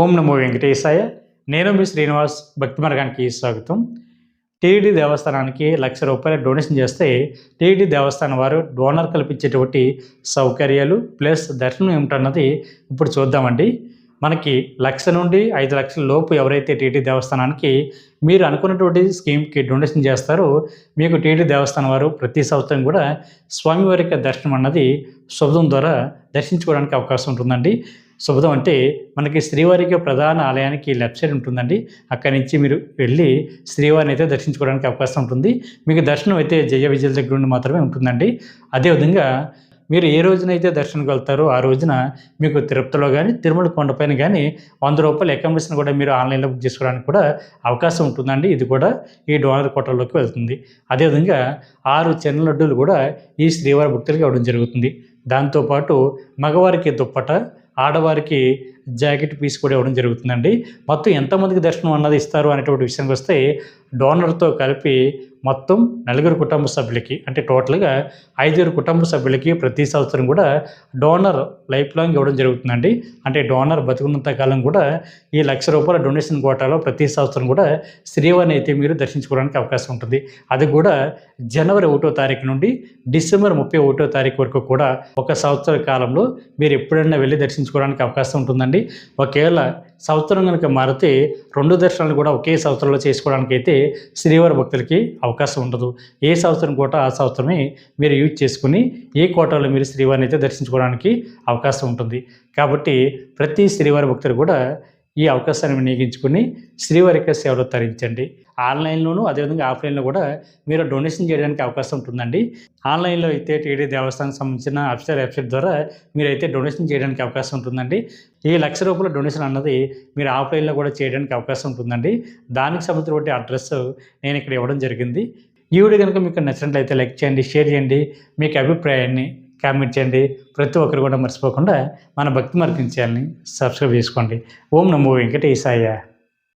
ఓం నమో వెంకటేశాయ. నేను మీ శ్రీనివాస్. భక్తి మార్గానికి స్వాగతం. టీటీడీ దేవస్థానానికి ₹1,00,000 డొనేషన్ చేస్తే టీటీడీ దేవస్థానం వారు డోనర్ కల్పించేటువంటి సౌకర్యాలు ప్లస్ దర్శనం ఏమిటన్నది ఇప్పుడు చూద్దామండి. మనకి 1,00,000 నుండి 5,00,000 లోపు ఎవరైతే టీటీడీ దేవస్థానానికి మీరు అనుకున్నటువంటి స్కీమ్కి డొనేషన్ చేస్తారో మీకు టీటీడీ దేవస్థానం వారు ప్రతి సంవత్సరం కూడా స్వామివారి యొక్క దర్శనం అన్నది శుభదం ద్వారా దర్శించుకోవడానికి అవకాశం ఉంటుందండి. శుభదం అంటే మనకి శ్రీవారికి ప్రధాన ఆలయానికి లెఫ్ట్ సైడ్ ఉంటుందండి. అక్కడి నుంచి మీరు వెళ్ళి శ్రీవారిని అయితే దర్శించుకోవడానికి అవకాశం ఉంటుంది. మీకు దర్శనం అయితే జయ విజయల దగ్గర నుండి మాత్రమే ఉంటుందండి. అదేవిధంగా మీరు ఏ రోజునైతే దర్శనంకి వెళ్తారో ఆ రోజున మీకు తిరుపతిలో కానీ తిరుమల కొండపైన కానీ ₹100 అకామిడేషన్ కూడా మీరు ఆన్లైన్లో బుక్ చేసుకోవడానికి కూడా అవకాశం ఉంటుందండి. ఇది కూడా ఈ డోనర్ కోటాలోకి వెళ్తుంది. అదేవిధంగా 6 చిన్న లడ్డూలు కూడా ఈ శ్రీవారి భక్తులకి ఇవ్వడం జరుగుతుంది. దాంతోపాటు మగవారికి దుప్పట, ఆడవారికి జాకెట్ పీస్ కూడా ఇవ్వడం జరుగుతుందండి. మొత్తం ఎంతమందికి దర్శనం అన్నది ఇస్తారు అనేటువంటి విషయానికి వస్తే డోనర్తో కలిపి మొత్తం 4 కుటుంబ సభ్యులకి అంటే టోటల్గా 5 కుటుంబ సభ్యులకి ప్రతి సంవత్సరం కూడా డోనర్ లైఫ్ లాంగ్ ఇవ్వడం జరుగుతుందండి. అంటే డోనర్ బతుకున్నంత కాలం కూడా ఈ ₹1,00,000 డొనేషన్ కోటాలో ప్రతి సంవత్సరం కూడా శ్రీవారిని అయితే మీరు దర్శించుకోవడానికి అవకాశం ఉంటుంది. అది కూడా జనవరి 1వ తారీఖు నుండి డిసెంబర్ 31వ తారీఖు వరకు కూడా ఒక సంవత్సర కాలంలో మీరు ఎప్పుడైనా వెళ్ళి దర్శించుకోవడానికి అవకాశం ఉంటుందండి. ఒకవేళ సంవత్సరం కనుక మారితే 2 దర్శనాలు కూడా ఒకే సంవత్సరంలో చేసుకోవడానికి అయితే శ్రీవారి భక్తులకి అవకాశం ఉండదు. ఏ సంవత్సరం కోట ఆ సంవత్సరమే మీరు యూజ్ చేసుకుని ఏ కోటాలో మీరు శ్రీవారిని అయితే దర్శించుకోవడానికి అవకాశం ఉంటుంది. కాబట్టి ప్రతి శ్రీవారి భక్తులు కూడా ఈ అవకాశాన్ని వినియోగించుకుని శ్రీవారి యొక్క సేవలు తరించండి. ఆన్లైన్లోనూ అదేవిధంగా ఆఫ్లైన్లో కూడా మీరు డొనేషన్ చేయడానికి అవకాశం ఉంటుందండి. ఆన్లైన్లో అయితే టీటీడీ దేవస్థానానికి సంబంధించిన అఫీషియల్ వెబ్సైట్ ద్వారా మీరైతే డొనేషన్ చేయడానికి అవకాశం ఉంటుందండి. ఈ ₹1,00,000 డొనేషన్ అన్నది మీరు ఆఫ్లైన్లో కూడా చేయడానికి అవకాశం ఉంటుందండి. దానికి సంబంధించిన అడ్రస్ నేను ఇక్కడ ఇవ్వడం జరిగింది. ఈ వీడియో కనుక మీకు నచ్చినట్లయితే లైక్ చేయండి, షేర్ చేయండి, మీకు అభిప్రాయాన్ని కామెంట్ చేయండి. ప్రతి ఒక్కరు కూడా మర్చిపోకుండా మన భక్తి మార్గం ఛానల్ని సబ్స్క్రైబ్ చేసుకోండి. ఓం నమో వెంకటేశాయ.